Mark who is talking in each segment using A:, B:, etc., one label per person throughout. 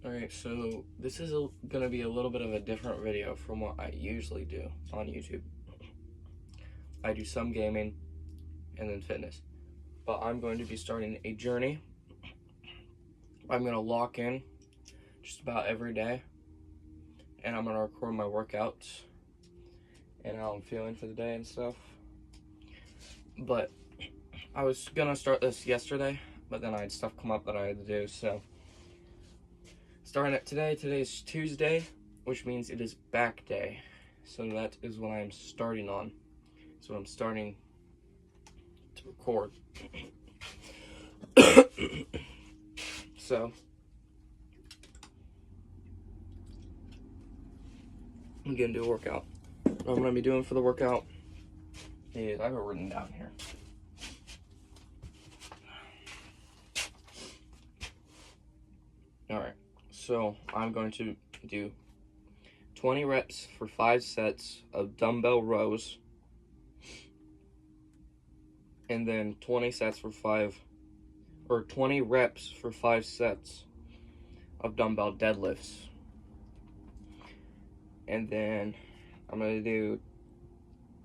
A: Alright, so this is gonna be a little bit of a different video from what I usually do on YouTube. I do some gaming and then fitness, but I'm going to be starting a journey. I'm gonna lock in just about every day, and I'm gonna record my workouts and how I'm feeling for the day and stuff. But I was gonna start this yesterday, but then I had stuff come up that I had to do, so starting it today. Today's Tuesday, which means it is back day. So that is what I'm starting on. So I'm starting to record. So I'm gonna do a workout. What I'm gonna be doing for the workout is, I have it written down here. Alright, so I'm going to do 20 reps for 5 sets of dumbbell rows, and then 20 reps for 5 sets of dumbbell deadlifts. And then I'm going to do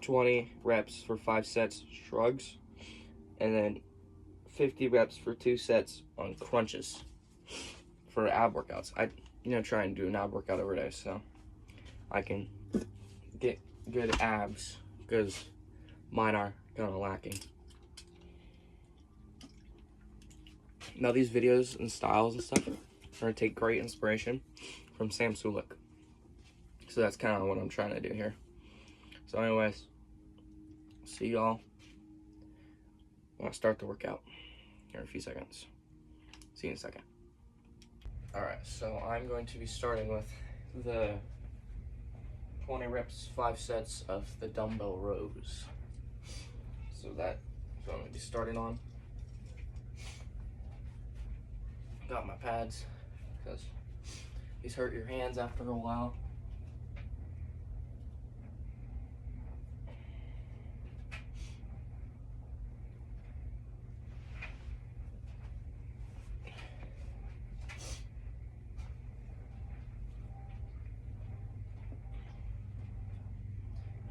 A: 20 reps for 5 sets shrugs, and then 50 reps for 2 sets on crunches for ab workouts. I try and do an ab workout every day so I can get good abs, because mine are kind of lacking. Now these videos and styles and stuff are going to take great inspiration from Sam Sulek. So that's kind of what I'm trying to do here. So anyways, see y'all when I start the workout here in a few seconds. See you in a second. Alright, so I'm going to be starting with the 20 reps, 5 sets of the dumbbell rows. So that's what I'm going to be starting on. Got my pads, because these hurt your hands after a while.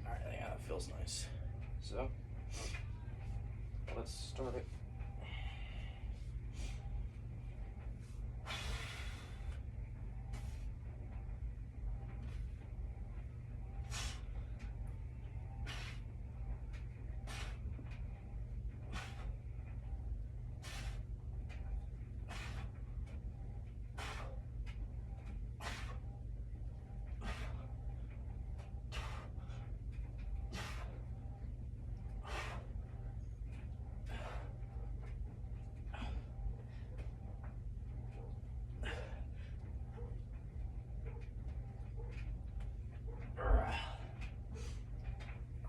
A: Alright, yeah, that feels nice. So, let's start it.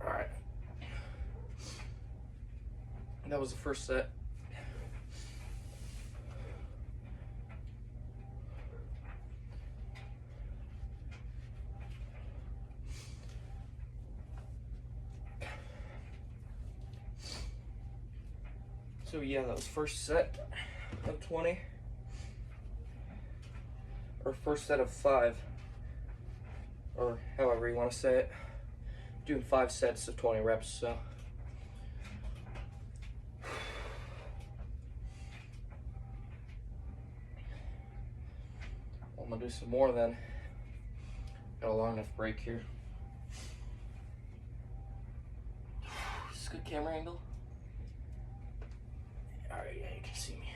A: Alright. That was the first set. So yeah, that was first set of 20. Or first set of 5. Or however you want to say it. Doing 5 sets of 20 reps, so. I'm gonna do some more then. Got a long enough break here. Is this a good camera angle? Alright, yeah, you can see me.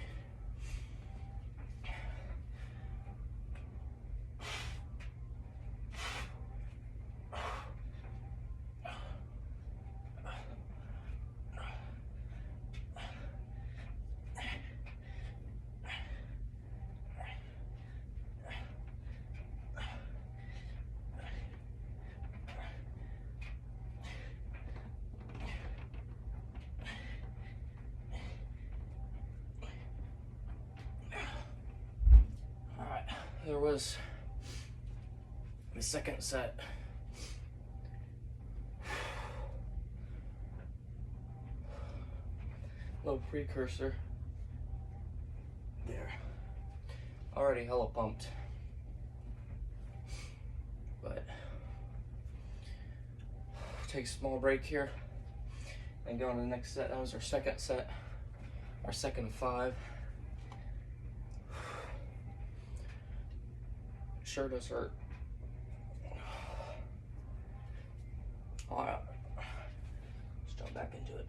A: There was the second set. Little precursor. There. Already hella pumped. take a small break here and go on to the next set. That was our second set, our second of 5. Sure does hurt. All right, let's jump back into it.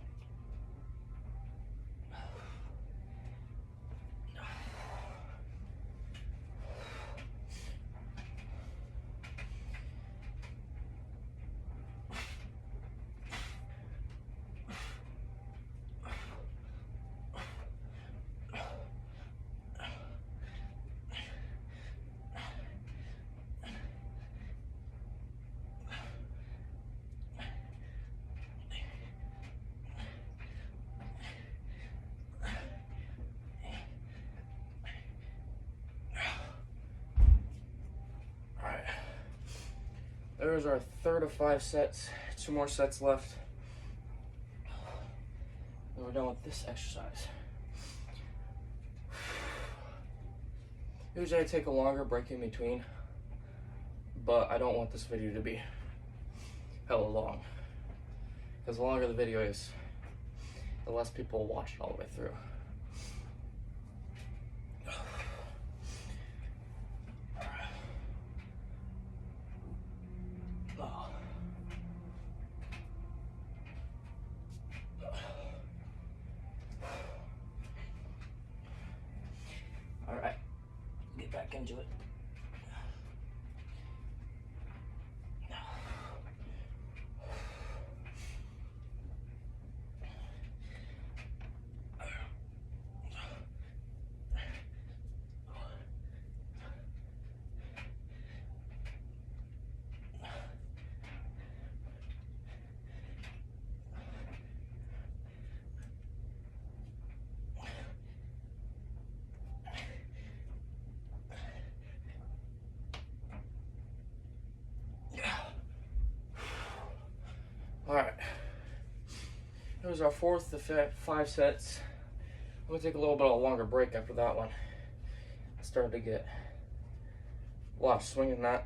A: There's our third of 5 sets. 2 more sets left. And we're done with this exercise. Usually I take a longer break in between, but I don't want this video to be hella long. Because the longer the video is, the less people will watch it all the way through. Alright, get back into it. Alright, that was our fourth of 5 sets. I'm going to take a little bit of a longer break after that one. I started to get a lot of swing in that.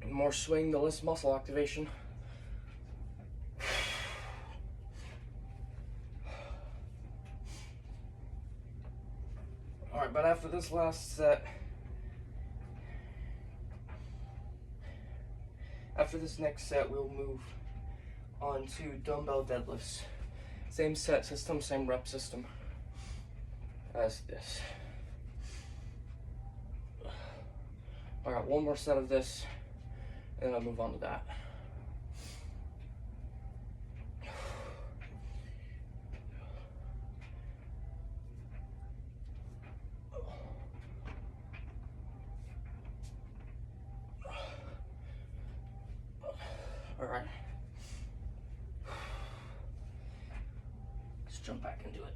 A: The more swing, the less muscle activation. Alright, but after this last set, after this next set, we'll move on to dumbbell deadlifts. Same set system, same rep system as this. All right, one more set of this, and then I'll move on to that. All right. Let's jump back into it.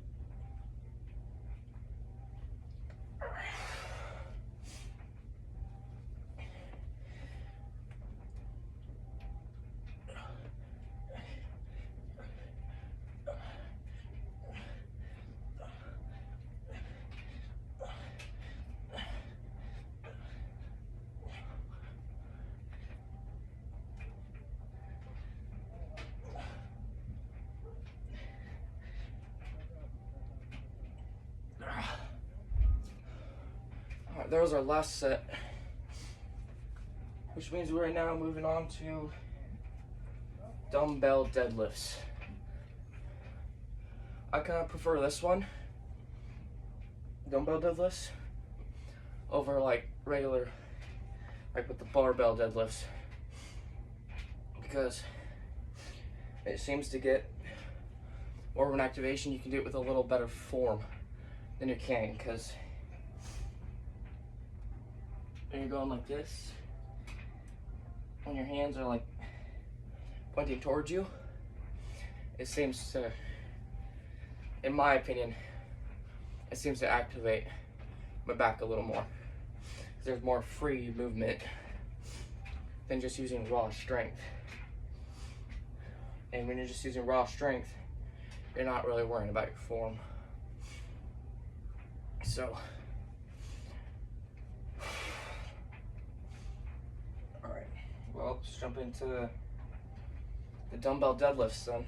A: Alright, that was our last set, which means we're now moving on to dumbbell deadlifts. I kind of prefer this one, dumbbell deadlifts, over like regular, like with the barbell deadlifts, because it seems to get more of an activation. You can do it with a little better form than you can, because when you're going like this, when your hands are like pointing towards you, it seems to, in my opinion, it seems to activate my back a little more. There's more free movement than just using raw strength. And when you're just using raw strength, you're not really worrying about your form. So, alright, well, let's jump into the dumbbell deadlifts then.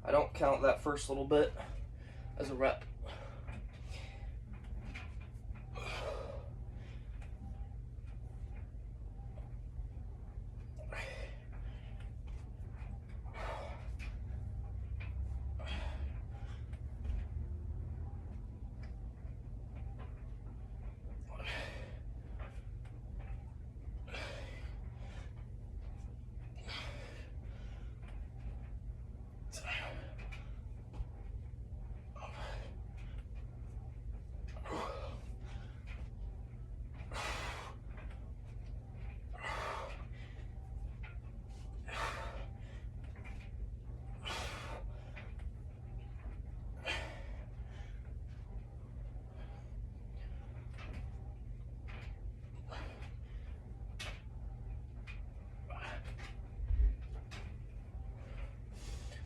A: I don't count that first little bit as a rep.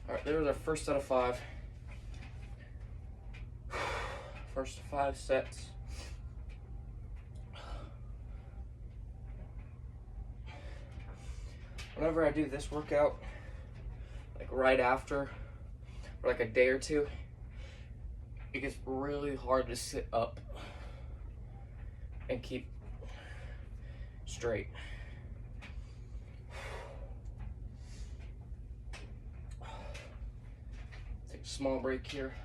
A: All right, there was our first set of 5. First 5 sets. Whenever I do this workout, like right after, or like a day or two, it gets really hard to sit up and keep straight. Take a small break here.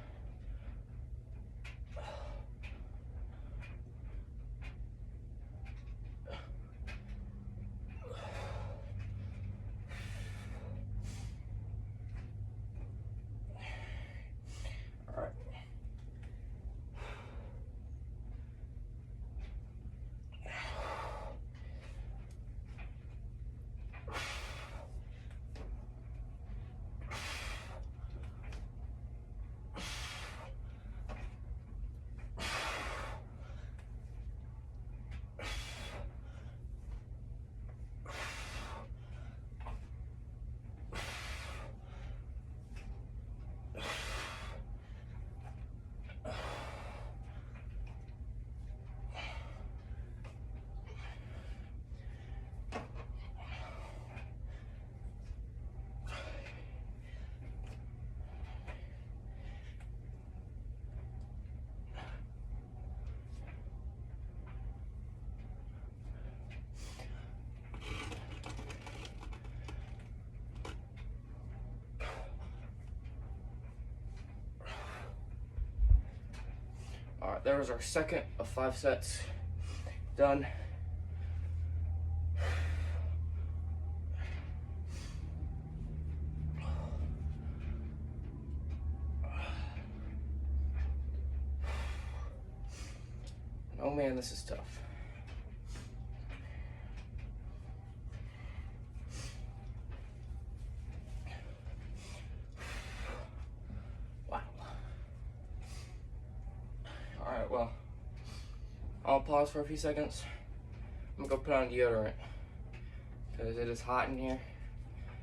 A: All right, there was our second of 5 sets done. Oh man, this is tough. Wow. All right, well, I'll pause for a few seconds. I'm gonna go put on deodorant because it is hot in here.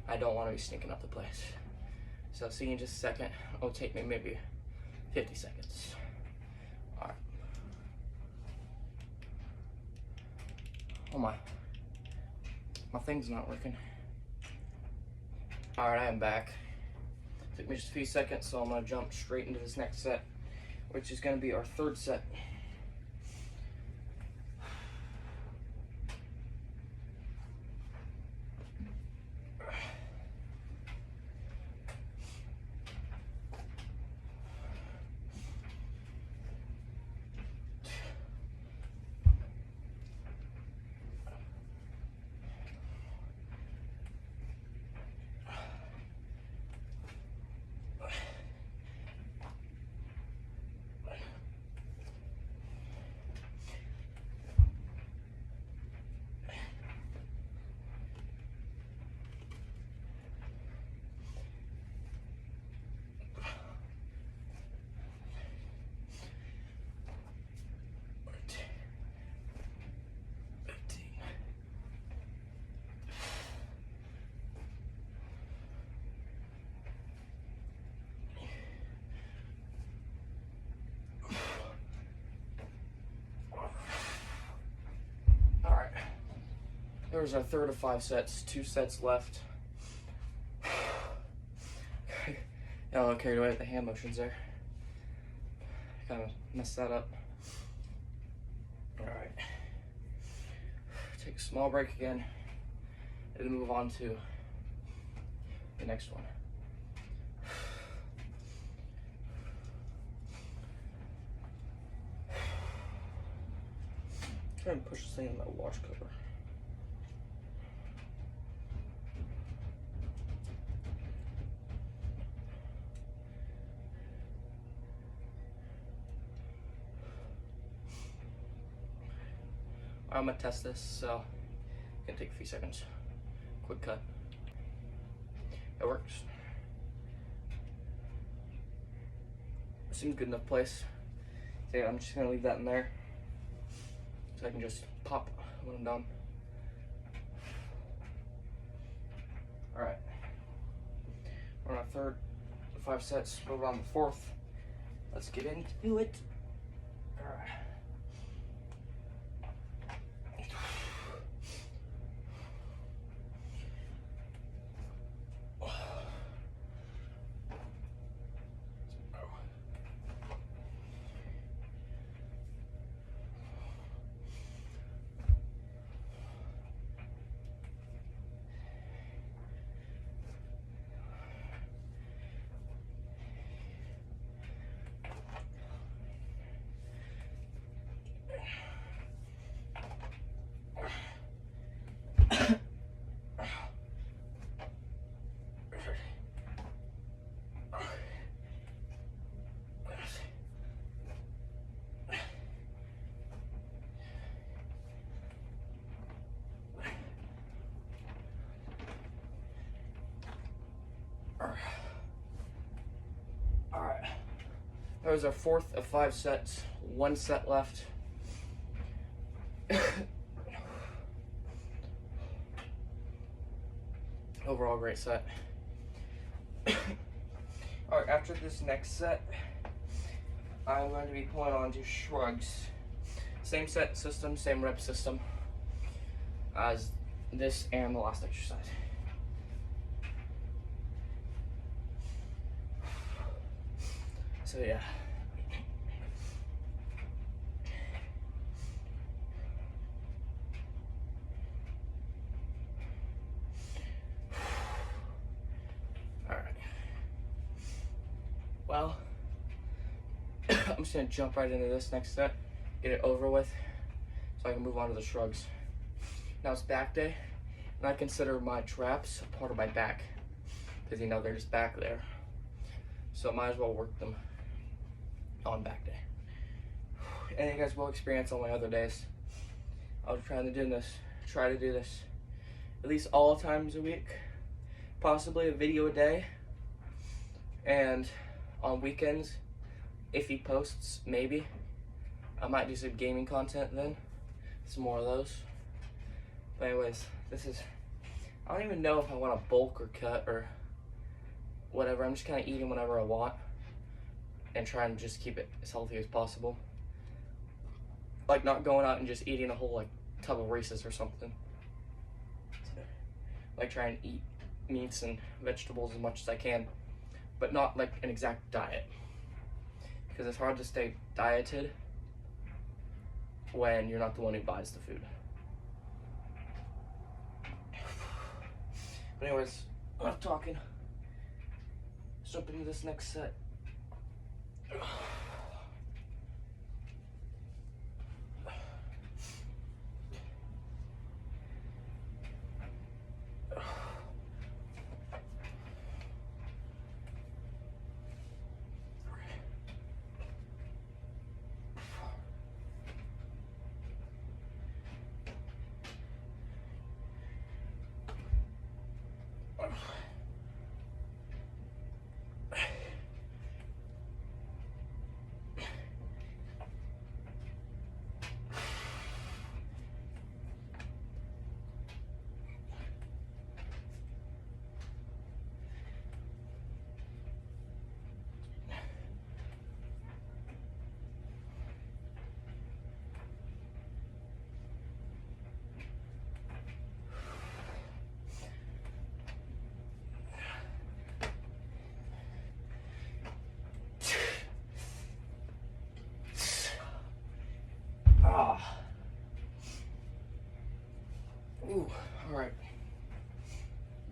A: I don't want to be stinking up the place. So I'll see you in just a second. It'll take me maybe 50 seconds. All right. Oh my thing's not working. All right, I am back. Took me just a few seconds, so I'm gonna jump straight into this next set, which is gonna be our 3rd set. There's our third of 5 sets, 2 sets left. Got a little carried away with the hand motions there. Kind of messed that up. All right. Take a small break again, and move on to the next one. Try and push this thing in that wash cover. I'm gonna test this, so it's gonna take a few seconds. Quick cut. It works. Seems good enough place. So yeah, I'm just gonna leave that in there so I can just pop when I'm done. All right. We're on our third of 5 sets. Move on to the fourth. Let's get into it. All right. All right. That was our fourth of 5 sets. 1 set left. Overall, great set. All right, after this next set, I'm going to be pulling on to shrugs. Same set system, same rep system as this and the last exercise. So yeah. All right. Well, I'm just gonna jump right into this next set, get it over with, so I can move on to the shrugs. Now it's back day, and I consider my traps a part of my back, because you know they're just back there. So I might as well work them on back day. And you guys will experience on my other days. I'll try to do this at least all times a week, possibly a video a day. And on weekends, if he posts, maybe I might do some gaming content then, some more of those. But anyways, I don't even know if I want to bulk or cut or whatever. I'm just kind of eating whenever I want and trying to just keep it as healthy as possible. Like not going out and just eating a whole like tub of Reese's or something. Like trying to eat meats and vegetables as much as I can, but not like an exact diet. Because it's hard to stay dieted when you're not the one who buys the food. But anyways, enough talking. Let's jump into this next set.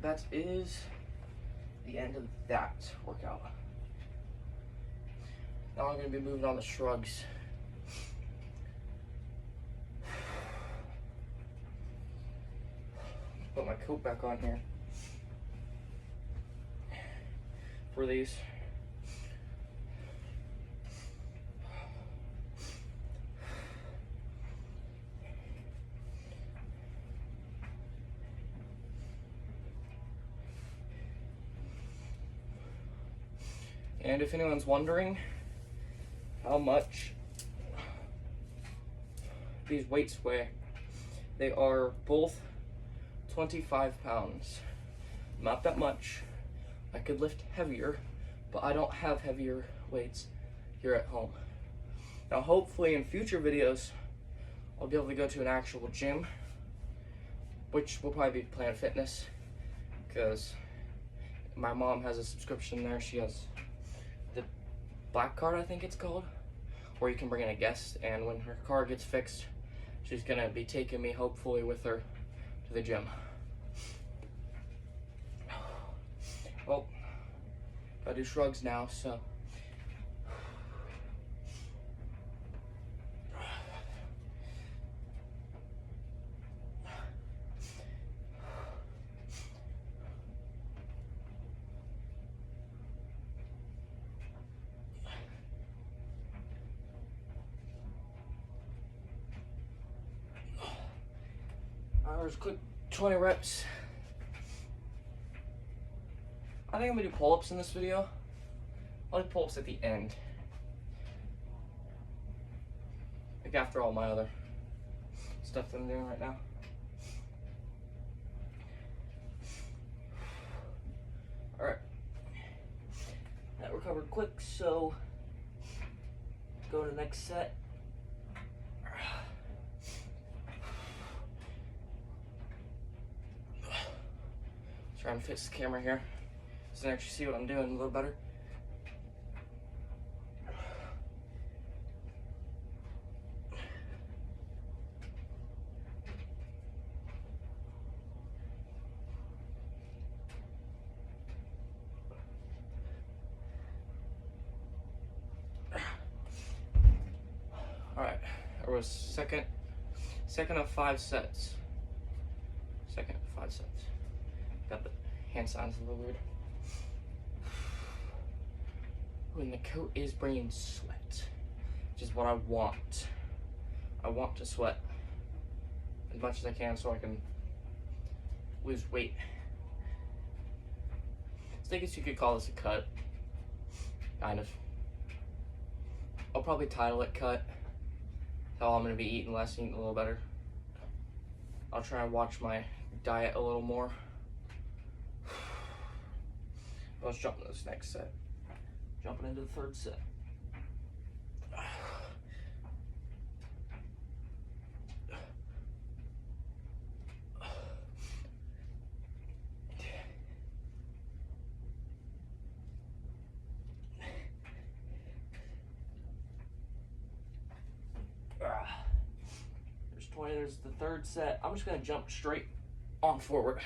A: that is the end of that workout. Now I'm going to be moving on to shrugs. Put my coat back on here for these. And if anyone's wondering how much these weights weigh, they are both 25 pounds. Not that much. I could lift heavier, but I don't have heavier weights here at home. Now hopefully in future videos, I'll be able to go to an actual gym, which will probably be Planet Fitness, because my mom has a subscription there. She has the Black Card, I think it's called, where you can bring in a guest, and when her car gets fixed, she's gonna be taking me hopefully with her to the gym. Well, I do shrugs now, so. There's a quick 20 reps. I think I'm gonna do pull-ups in this video. I'll do pull-ups at the end. Like after all my other stuff that I'm doing right now. Alright. That recovered quick, so go to the next set. Trying to fix the camera here so I can actually see what I'm doing a little better. Alright, there was second of 5 sets. Second of 5 sets. Got the hand signs a little weird. When the coat is bringing sweat, which is what I want. I want to sweat as much as I can so I can lose weight. So I guess you could call this a cut. Kind of. I'll probably title it cut. How I'm gonna be eating less, eating a little better. I'll try and watch my diet a little more. Let's jump into this next set. Jumping into the third set. There's 20, there's the third set. I'm just gonna jump straight on forward.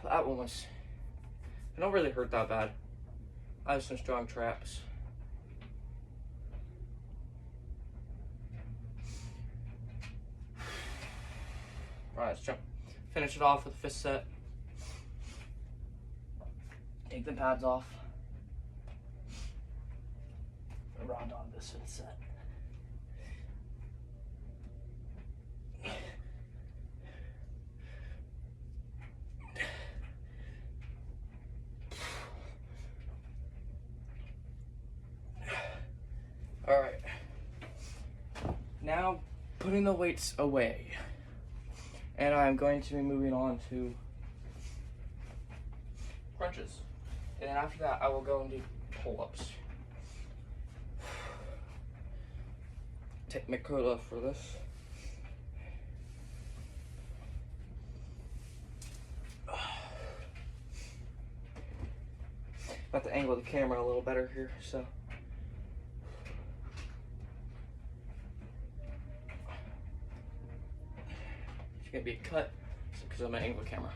A: That one was, it don't really hurt that bad. I have some strong traps. All right, let's jump. Finish it off with the 5th set. Take the pads off. And round on this 5th set. All right. Now, putting the weights away. And I'm going to be moving on to crunches. And then after that, I will go and do pull-ups. Take my coat off for this. Got to angle the camera a little better here, so. It's gonna be a cut because I'm an angle camera.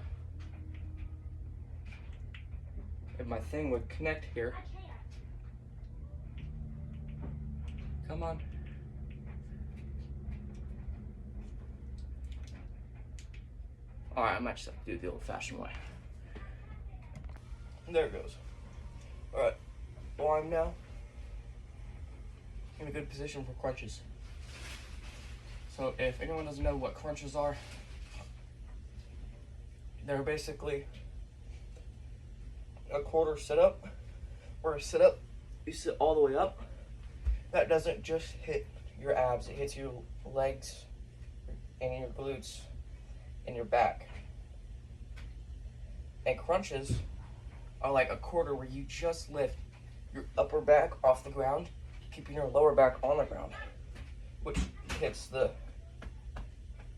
A: If my thing would connect here. Come on. Alright, I might just have to do it the old-fashioned way. There it goes. Alright, well, I'm now in a good position for crunches. So if anyone doesn't know what crunches are, they're basically a quarter sit-up, or a sit-up, you sit all the way up. That doesn't just hit your abs, it hits your legs and your glutes and your back. And crunches are like a quarter where you just lift your upper back off the ground, keeping your lower back on the ground, which hits the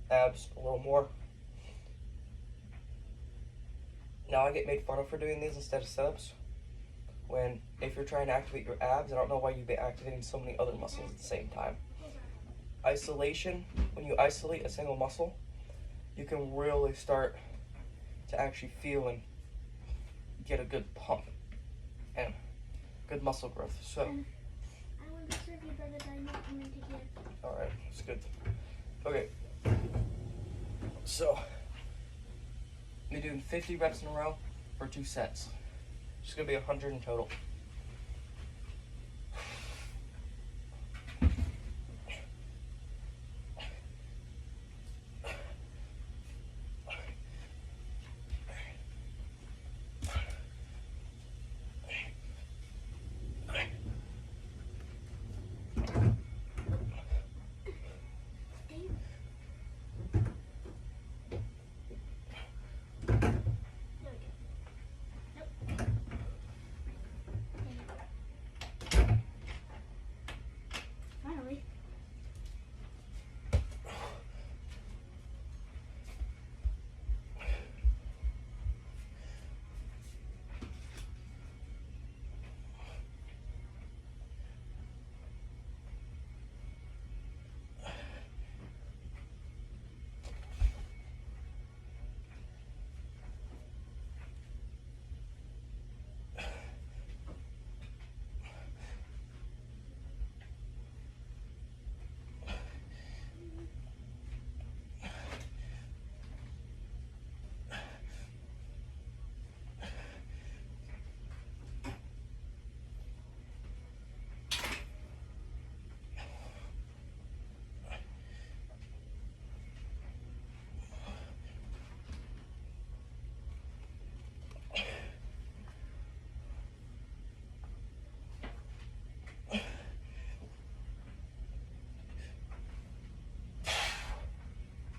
A: abs a little more. Now I get made fun of for doing these instead of sit-ups, when if you're trying to activate your abs, I don't know why you'd be activating so many other muscles at the same time. Isolation, when you isolate a single muscle, you can really start to actually feel and get a good pump and good muscle growth. So,
B: I want to serve you, but I'm not going to give.
A: Alright, that's good. Okay, so we're doing 50 reps in a row for 2 sets. It's gonna be 100 in total.
B: Finally.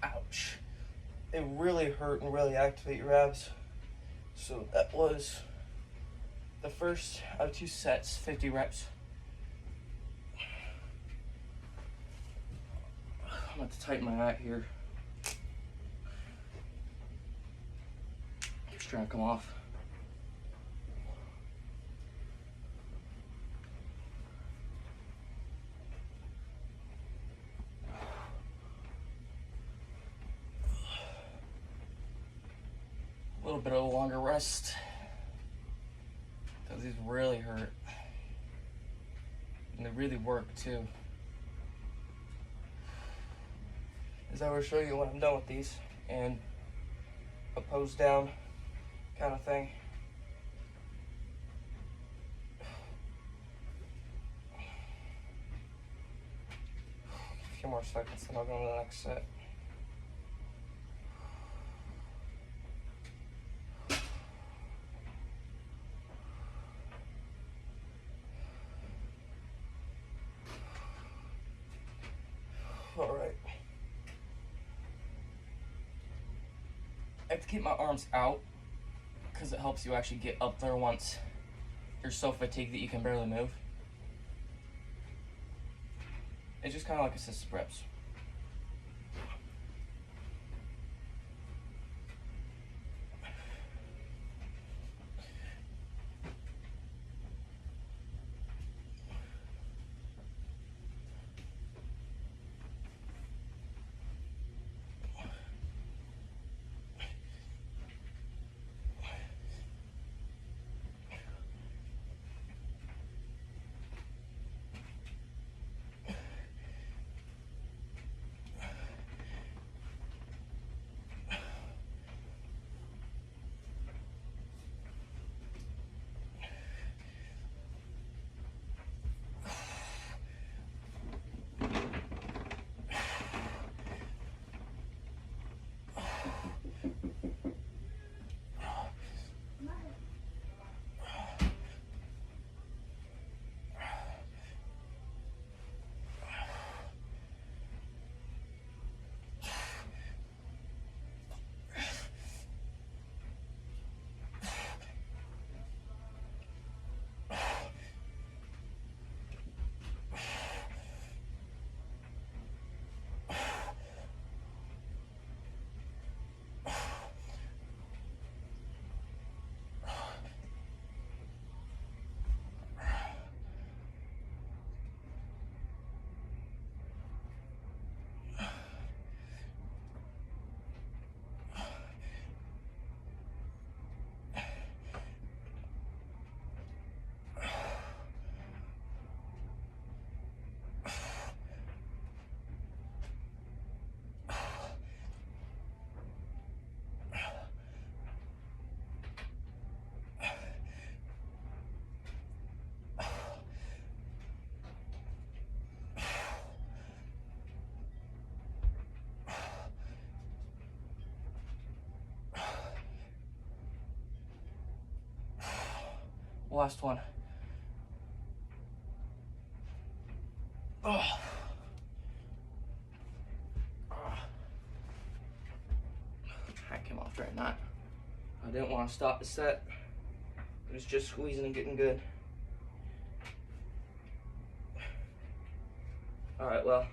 B: Ouch. It really hurt and really activate your abs. So that was the first of 2 sets, 50 reps. I'm going to tighten my hat here. Just trying to come off. A little bit of a longer rest, because these really hurt, and they really work too. As I will show you when I'm done with these, and a pose down kind of thing. A few more seconds and I'll go to the next set. All right. I have to keep my arms out because it helps you actually get up there once you're so fatigued that you can barely move. It's just kind of like assisted reps. Last one. Oh. I came off during that. I didn't want to stop the set. It was just squeezing and getting good. Alright, well.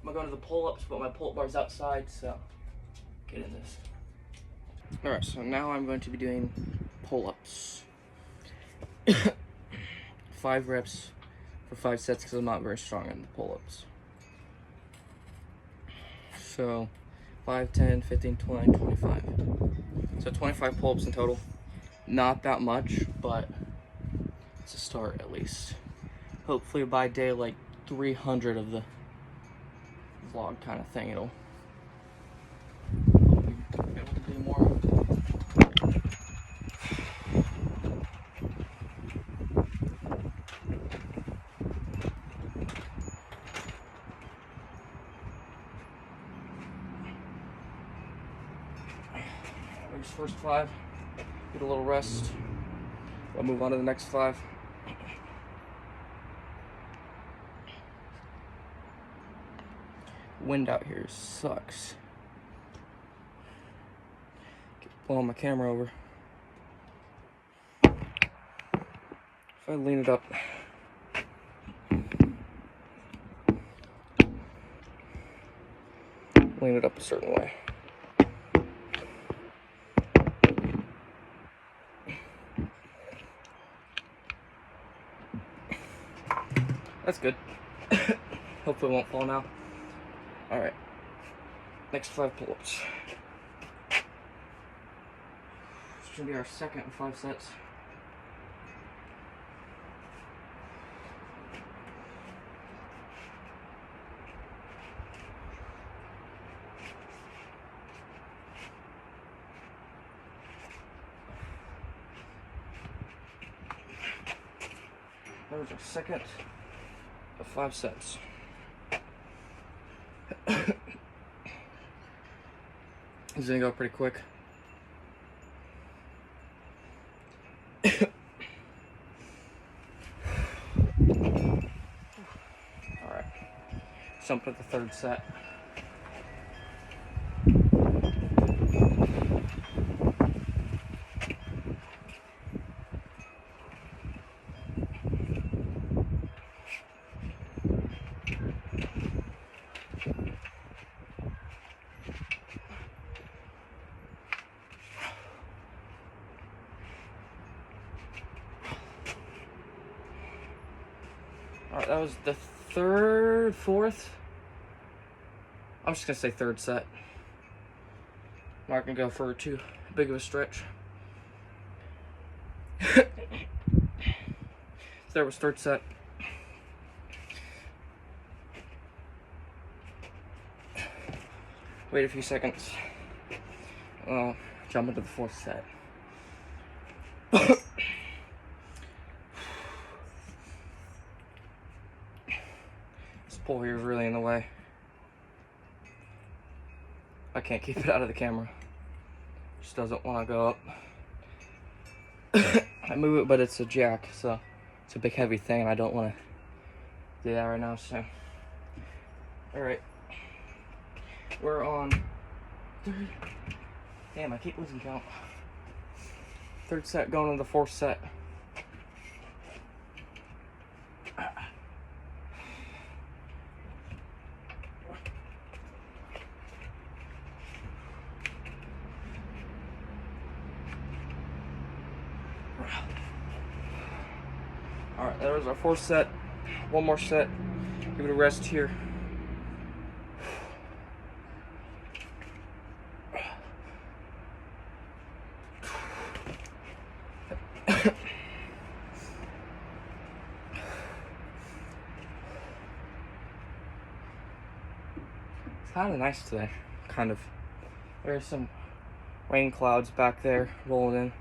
B: I'm gonna go to the pull-ups, but my pull-up bar's outside, so get in this. Alright, so now I'm going to be doing pull-ups. 5 reps for 5 sets because I'm not very strong in the pull-ups. So 5, 10, 15, 20, 25. So 25 pull-ups in total. Not that much, but it's a start at least. Hopefully by day like 300 of the vlog kind of thing, it'll be able to do more. There's first 5. Get a little rest. I'll move on to the next 5. Wind out here sucks. Keep blowing my camera over. If I lean it up, a certain way. That's good. Hopefully it won't fall now. Alright. Next 5 pull-ups. This should be our second 5 sets. There's our second of 5 sets. This is gonna go pretty quick. Alright. Jump to the 3rd set. Alright, that was the 3rd, 4th. I'm just gonna say 3rd set. I'm not gonna go for too big of a stretch. So there was 3rd set. Wait a few seconds. I'll jump into the 4th set. This pole here is really in the way. I can't keep it out of the camera. Just doesn't want to go up. I move it, but it's a jack, so it's a big heavy thing, and I don't want to do that right now, so. Alright. We're on 3rd. Damn, I keep losing count. 3rd set going into the 4th set. Alright, that was our 4th set. One more set. Give it a rest here. It's kind of nice today. Kind of. There's some rain clouds back there rolling in.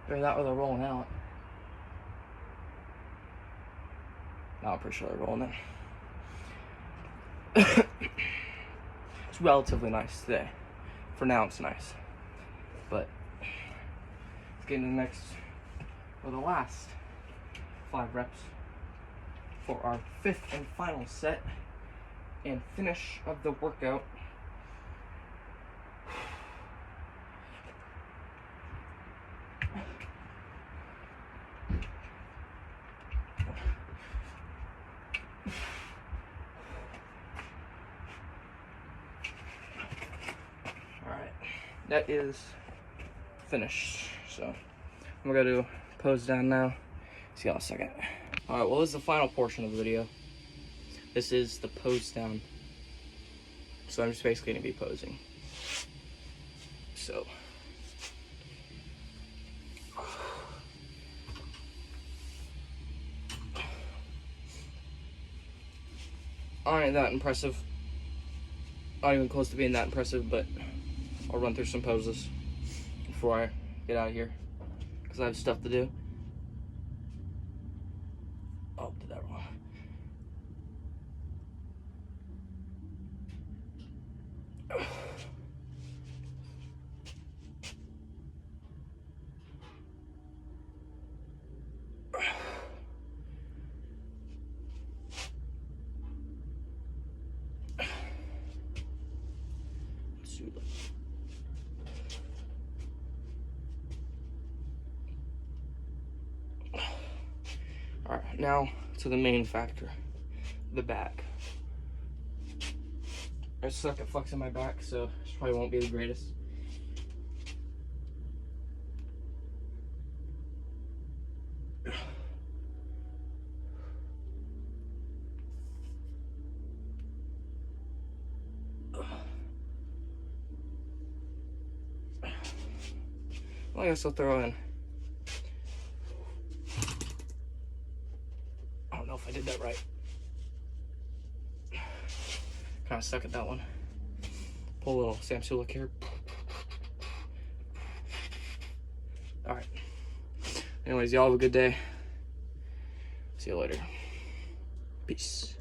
B: Or that or they're rolling out. No, I'm pretty sure they're rolling in. It's relatively nice today. For now, it's nice. But let's get into the next, or the last 5 reps for our 5th and final set and finish of the workout. Alright, that is finished. So I'm gonna do pose down now. See y'all in a second. Alright, well, this is the final portion of the video. This is the pose down. So I'm just basically gonna be posing. So I ain't that impressive. Not even close to being that impressive, but I'll run through some poses before I get out of here, because I have stuff to do. Oh, did that wrong. Alright, now to the main factor, the back. I suck at flexing my back, so this probably won't be the greatest. I guess I'll throw in. I don't know if I did that right. Kind of suck at that one. Pull a little Sam Sulek here. Alright. Anyways, y'all have a good day. See you later. Peace.